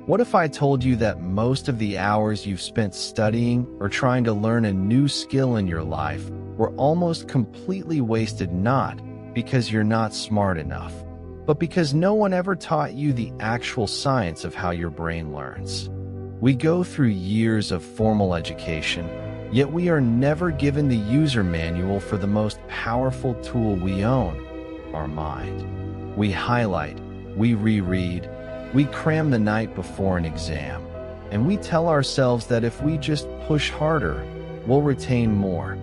What if I told you that most of the hours you've spent studying or trying to learn a new skill in your life were almost completely wasted, not because you're not smart enough, but because no one ever taught you the actual science of how your brain learns? We go through years of formal education, yet we are never given the user manual for the most powerful tool we own, our mind. We highlight, we reread, we cram the night before an exam, and we tell ourselves that if we just push harder, we'll retain more.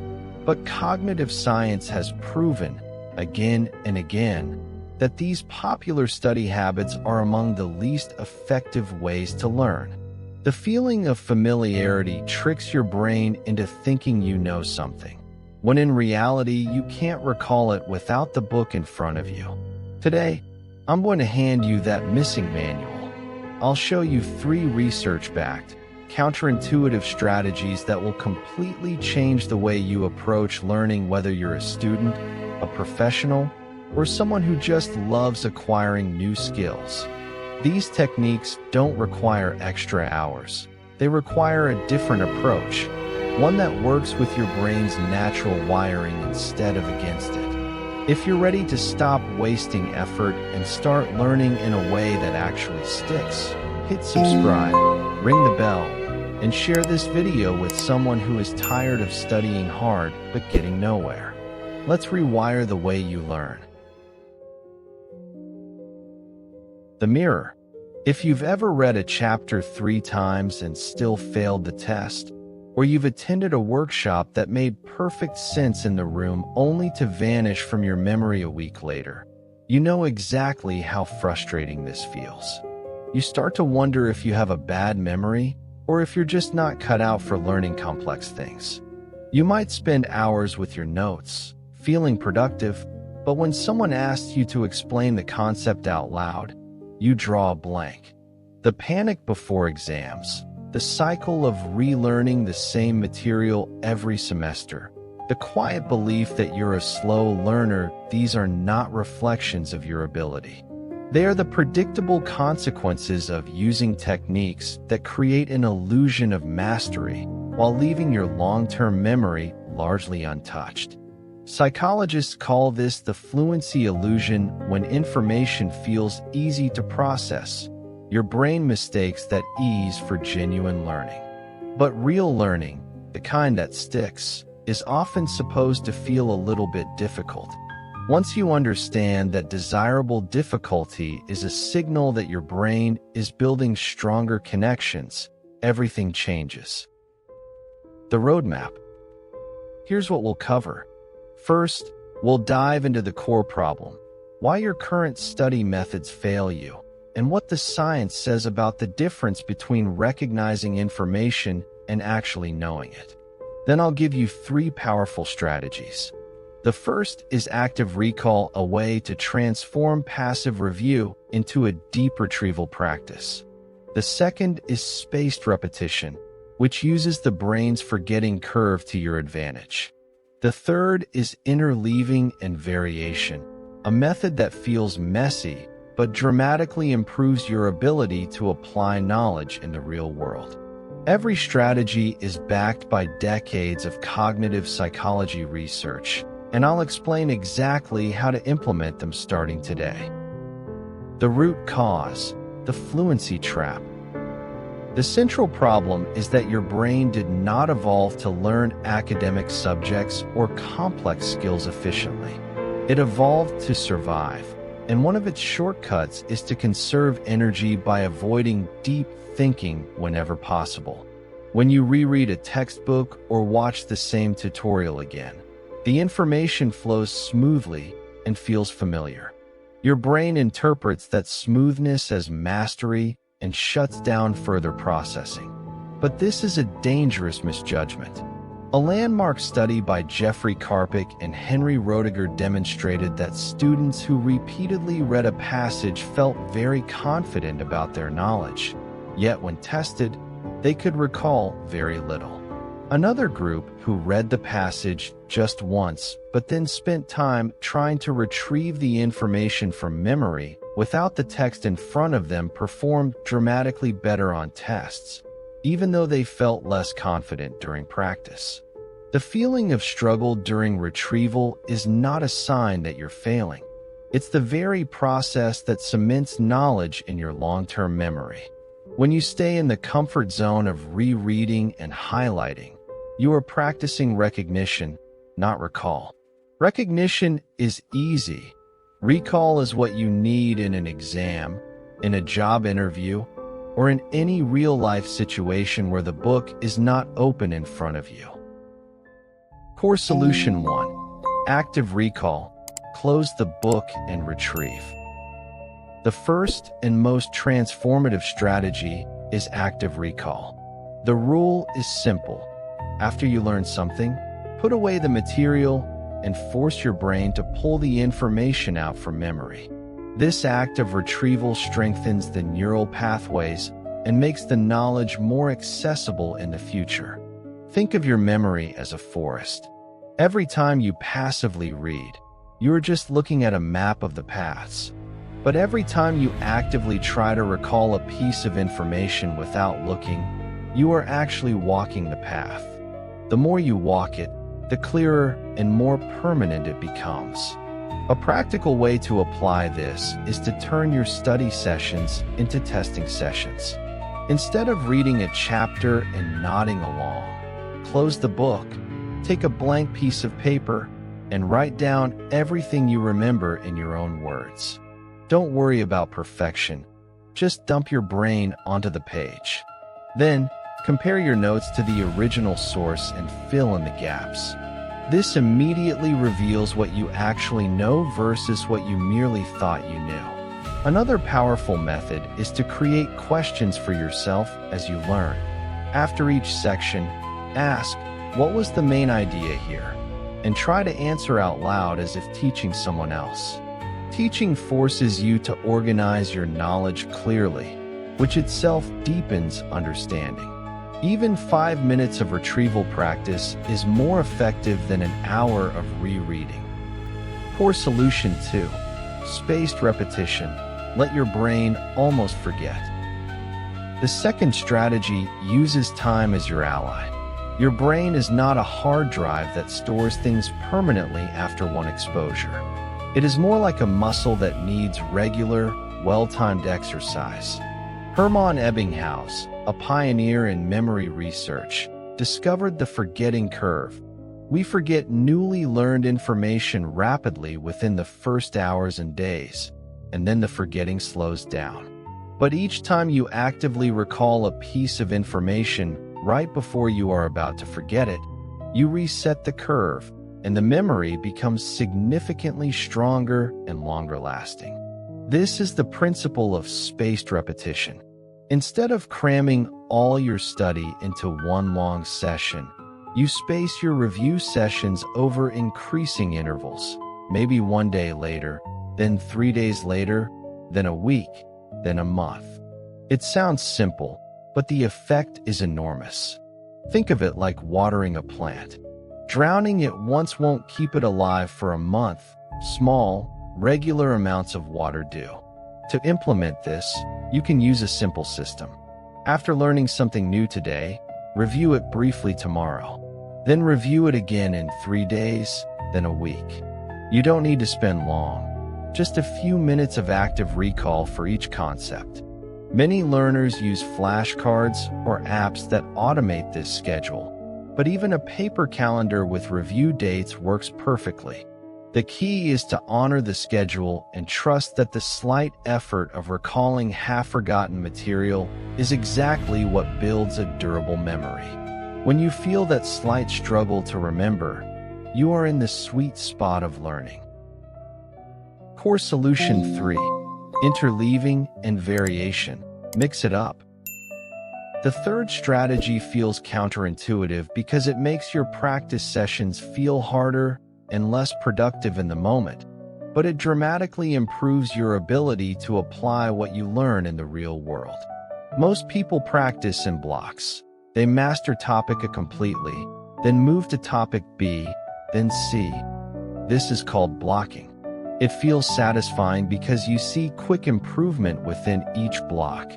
But cognitive science has proven, again and again, that these popular study habits are among the least effective ways to learn. The feeling of familiarity tricks your brain into thinking you know something, when in reality you can't recall it without the book in front of you. Today, I'm going to hand you that missing manual. I'll show you 3 research-backed, counterintuitive strategies that will completely change the way you approach learning, whether you're a student, a professional, or someone who just loves acquiring new skills. These techniques don't require extra hours. They require a different approach, one that works with your brain's natural wiring instead of against it. If you're ready to stop wasting effort and start learning in a way that actually sticks, hit subscribe, ring the bell, and share this video with someone who is tired of studying hard but getting nowhere. Let's rewire the way you learn. The mirror. If you've ever read a chapter 3 times and still failed the test, or you've attended a workshop that made perfect sense in the room only to vanish from your memory a week later, you know exactly how frustrating this feels. You start to wonder if you have a bad memory or if you're just not cut out for learning complex things. You might spend hours with your notes, feeling productive, but when someone asks you to explain the concept out loud, you draw a blank. The panic before exams, the cycle of relearning the same material every semester, the quiet belief that you're a slow learner, these are not reflections of your ability. They are the predictable consequences of using techniques that create an illusion of mastery while leaving your long-term memory largely untouched. Psychologists call this the fluency illusion. When information feels easy to process, your brain mistakes that ease for genuine learning. But real learning, the kind that sticks, is often supposed to feel a little bit difficult. Once you understand that desirable difficulty is a signal that your brain is building stronger connections, everything changes. The roadmap. Here's what we'll cover. First, we'll dive into the core problem, why your current study methods fail you, and what the science says about the difference between recognizing information and actually knowing it. Then I'll give you 3 powerful strategies. The first is active recall, a way to transform passive review into a deep retrieval practice. The second is spaced repetition, which uses the brain's forgetting curve to your advantage. The third is interleaving and variation, a method that feels messy but dramatically improves your ability to apply knowledge in the real world. Every strategy is backed by decades of cognitive psychology research, and I'll explain exactly how to implement them starting today. The root cause, the fluency trap. The central problem is that your brain did not evolve to learn academic subjects or complex skills efficiently. It evolved to survive, and one of its shortcuts is to conserve energy by avoiding deep thinking whenever possible. When you reread a textbook or watch the same tutorial again, the information flows smoothly and feels familiar. Your brain interprets that smoothness as mastery and shuts down further processing. But this is a dangerous misjudgment. A landmark study by Jeffrey Karpik and Henry Roediger demonstrated that students who repeatedly read a passage felt very confident about their knowledge, yet when tested, they could recall very little. Another group who read the passage just once but then spent time trying to retrieve the information from memory without the text in front of them performed dramatically better on tests, even though they felt less confident during practice. The feeling of struggle during retrieval is not a sign that you're failing. It's the very process that cements knowledge in your long-term memory. When you stay in the comfort zone of rereading and highlighting, you are practicing recognition, not recall. Recognition is easy. Recall is what you need in an exam, in a job interview, or in any real-life situation where the book is not open in front of you. Core Solution 1. Active Recall. Close the book and retrieve. The first and most transformative strategy is active recall. The rule is simple. After you learn something, put away the material and force your brain to pull the information out from memory. This act of retrieval strengthens the neural pathways and makes the knowledge more accessible in the future. Think of your memory as a forest. Every time you passively read, you're just looking at a map of the paths. But every time you actively try to recall a piece of information without looking, you are actually walking the path. The more you walk it, the clearer and more permanent it becomes. A practical way to apply this is to turn your study sessions into testing sessions. Instead of reading a chapter and nodding along, close the book, take a blank piece of paper, and write down everything you remember in your own words. Don't worry about perfection. Just dump your brain onto the page. Then, compare your notes to the original source and fill in the gaps. This immediately reveals what you actually know versus what you merely thought you knew. Another powerful method is to create questions for yourself as you learn. After each section, ask, "What was the main idea here?" and try to answer out loud as if teaching someone else. Teaching forces you to organize your knowledge clearly, which itself deepens understanding. Even 5 minutes of retrieval practice is more effective than an hour of rereading. Core Solution 2. Spaced repetition. Let your brain almost forget. The second strategy uses time as your ally. Your brain is not a hard drive that stores things permanently after one exposure. It is more like a muscle that needs regular, well-timed exercise. Hermann Ebbinghaus, a pioneer in memory research, discovered the forgetting curve. We forget newly learned information rapidly within the first hours and days, and then the forgetting slows down. But each time you actively recall a piece of information right before you are about to forget it, you reset the curve, and the memory becomes significantly stronger and longer lasting. This is the principle of spaced repetition. Instead of cramming all your study into one long session, you space your review sessions over increasing intervals, maybe 1 day later, then 3 days later, then a week, then a month. It sounds simple, but the effect is enormous. Think of it like watering a plant. Drowning it once won't keep it alive for a month. Small, regular amounts of water do. To implement this, you can use a simple system. After learning something new today, review it briefly tomorrow. Then review it again in 3 days, then a week. You don't need to spend long. Just a few minutes of active recall for each concept. Many learners use flashcards or apps that automate this schedule, but even a paper calendar with review dates works perfectly. The key is to honor the schedule and trust that the slight effort of recalling half-forgotten material is exactly what builds a durable memory. When you feel that slight struggle to remember, you are in the sweet spot of learning. Core Solution 3. Interleaving and variation. Mix it up. The third strategy feels counterintuitive because it makes your practice sessions feel harder and less productive in the moment, but it dramatically improves your ability to apply what you learn in the real world. Most people practice in blocks. They master topic A completely, then move to topic B, then C. This is called blocking. It feels satisfying because you see quick improvement within each block.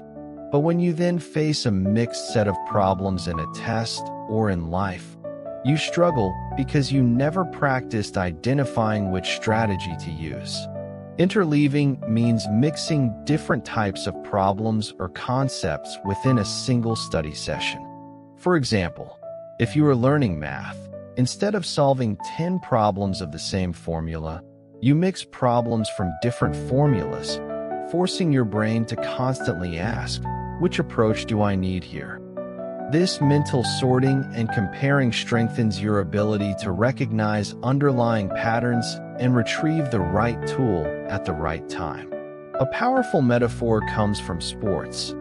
But when you then face a mixed set of problems in a test or in life, you struggle because you never practiced identifying which strategy to use. Interleaving means mixing different types of problems or concepts within a single study session. For example, if you are learning math, instead of solving 10 problems of the same formula, you mix problems from different formulas, forcing your brain to constantly ask, which approach do I need here? This mental sorting and comparing strengthens your ability to recognize underlying patterns and retrieve the right tool at the right time. A powerful metaphor comes from sports.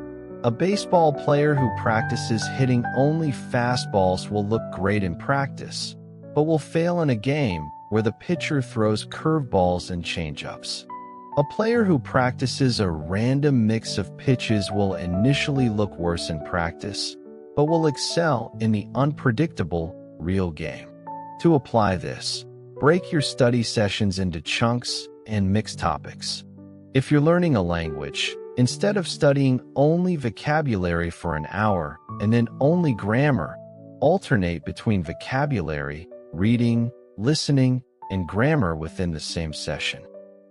A baseball player who practices hitting only fastballs will look great in practice, but will fail in a game where the pitcher throws curveballs and changeups. A player who practices a random mix of pitches will initially look worse in practice, but will excel in the unpredictable, real game. To apply this, break your study sessions into chunks and mix topics. If you're learning a language, instead of studying only vocabulary for an hour and then only grammar, alternate between vocabulary, reading, listening, and grammar within the same session.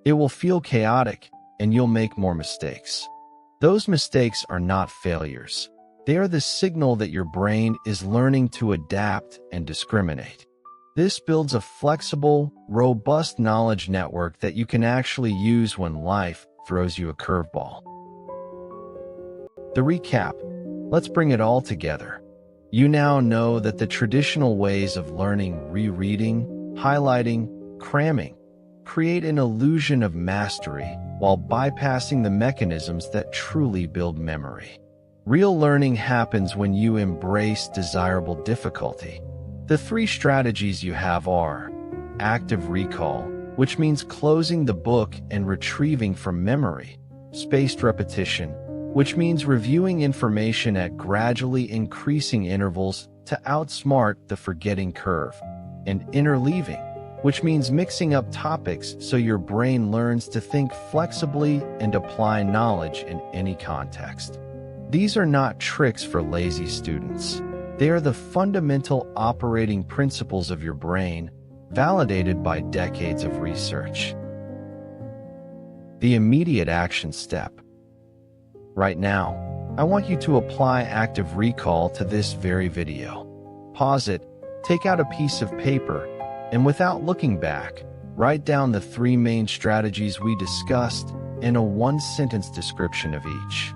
It will feel chaotic, and you'll make more mistakes. Those mistakes are not failures. They are the signal that your brain is learning to adapt and discriminate. This builds a flexible, robust knowledge network that you can actually use when life throws you a curveball. The recap. Let's bring it all together. You now know that the traditional ways of learning, rereading, highlighting, cramming, create an illusion of mastery while bypassing the mechanisms that truly build memory. Real learning happens when you embrace desirable difficulty. The 3 strategies you have are active recall, which means closing the book and retrieving from memory, spaced repetition, which means reviewing information at gradually increasing intervals to outsmart the forgetting curve, and interleaving, which means mixing up topics so your brain learns to think flexibly and apply knowledge in any context. These are not tricks for lazy students. They are the fundamental operating principles of your brain, validated by decades of research. The immediate action step. Right now, I want you to apply active recall to this very video. Pause it, take out a piece of paper, and without looking back, write down the 3 main strategies we discussed and a 1-sentence description of each.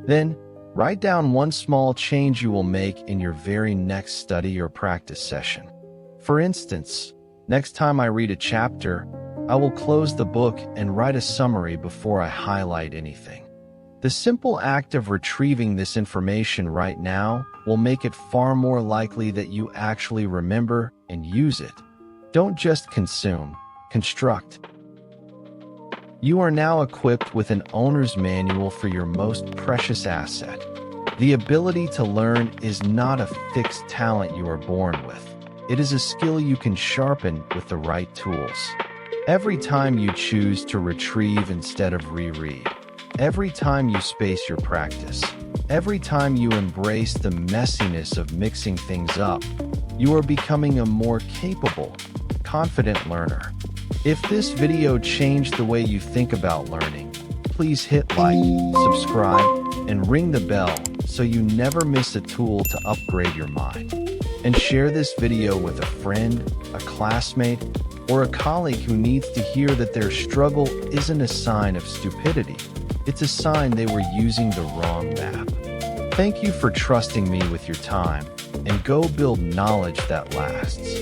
Then, write down one small change you will make in your very next study or practice session. For instance, next time I read a chapter, I will close the book and write a summary before I highlight anything. The simple act of retrieving this information right now will make it far more likely that you actually remember and use it. Don't just consume, construct. You are now equipped with an owner's manual for your most precious asset. The ability to learn is not a fixed talent you are born with. It is a skill you can sharpen with the right tools. Every time you choose to retrieve instead of reread, every time you space your practice, every time you embrace the messiness of mixing things up, you are becoming a more capable, confident learner. If this video changed the way you think about learning, please hit like, subscribe, and ring the bell so you never miss a tool to upgrade your mind. And share this video with a friend, a classmate, or a colleague who needs to hear that their struggle isn't a sign of stupidity. It's a sign they were using the wrong map. Thank you for trusting me with your time, and go build knowledge that lasts.